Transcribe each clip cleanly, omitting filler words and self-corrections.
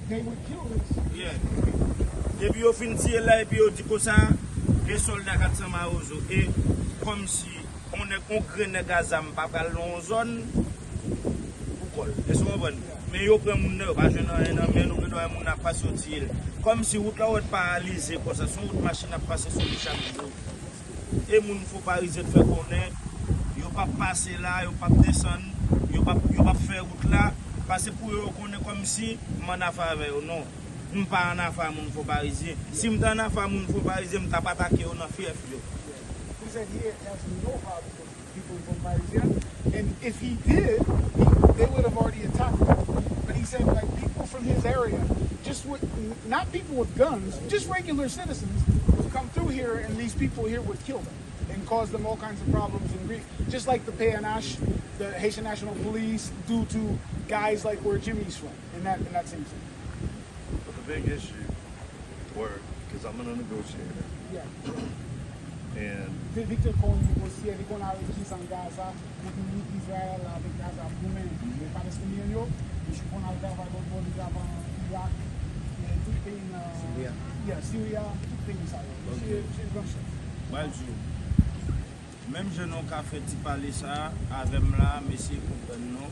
they would kill us. Yeah. Depuis au fin de là et puis on dit que ça, les soldats qui sont marozo et comme si on est graine gazam pas dans une zone pour col. Est-ce qu'on comprend? Mais yo prend moun ne pas jeune mais nous doit moun n'a pas sortir. Comme si route là paralysé comme ça, son route machine a passer sur le chaque jour. Et moun faut pas riser de faire connaître, yo pas passer là, yo pas descendre, yo pas faire route là. Parce que pour eux, on est comme si je suis en affaire avec eux. Non, je ne suis pas en affaire avec les Parisien. Si je suis en affaire avec les Parisien, je ne vais pas attaquer dans fief. He said he has no problem with people from Parisien. And if he did, they would have already attacked him. But he said, like, people from his area, just with, not people with guns, just regular citizens would come through here, and these people here would kill them and cause them all kinds of problems and grief. Just like the PNH, the Haitian National Police, do to guys like where Jimmy's from, in that same thing. But the big issue, because I'm a negotiator, Yeah. and Victor kon negosye, kon a rejis an Gaza, pou Israel avek Gaza pou men, les Palestiniens yo, kon a travay bon travay Irak, tout peyi nan Syria, tout peyi sa yo. C'est comme ça. Bonjour. Même je n'ai pas fait parler ça avec moi, monsieur comprend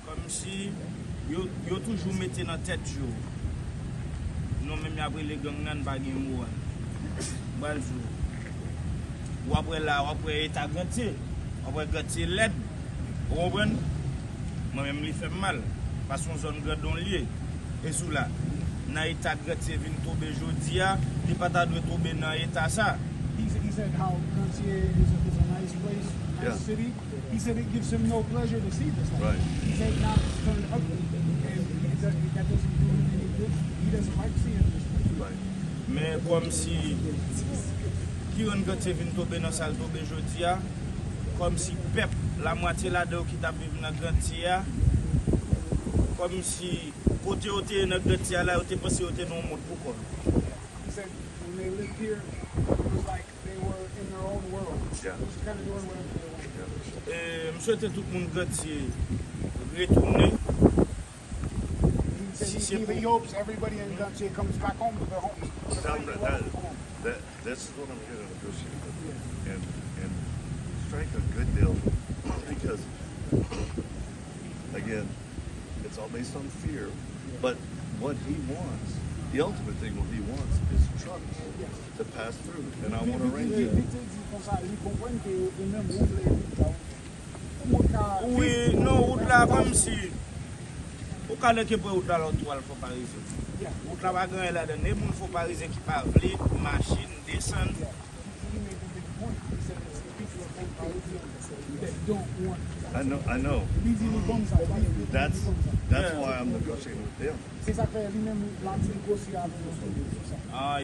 comme si yo toujours mettez dans tête jour. Non même après les gangs nan pas gen mou. Bonjour. Ou après là, ou après état gantier, après gantier l'aide. Vous comprenez? Moi même li fait mal parce qu'on zone gardon lié et sous là. Dans l'état gantier vient tomber jodi a, il pas ta doit tomber dans état ça. He said how Gantier is a nice place, nice city. He said it gives him no pleasure to see this. right. He said now it's turned ugly, and that doesn't do him any good. He doesn't like seeing this. Right. Mais comme si qui on Gantier vient tomber dans salle tomber jodi a, comme si peuple la moitié là-dedans qui t'a vivre dans Gantier, comme si côté côté dans Gantier là, côté passé côté non monde pourquoi. He said when they lived here, it was like they were in their own world. Yeah. They was kind of doing whatever they wanted. Je souhaite tout le monde Gantier retourner. He said he hopes everybody in Gantier comes back home to their homes. Tell them this is what I'm here to negotiate with, and strike a good deal, because again, it's all based on fear. But what he wants, the ultimate thing, what he wants is trucks to pass through, and I want to arrange it. Oui, non, route là comme si au cas que pour route là l'autre faut Parisien. Route là pas grand là-dedans, les moun faut Parisien qui pas vle machine descendre. I know. That's why I'm negotiating with them. C'est ça que lui-même l'a négocié avec nous.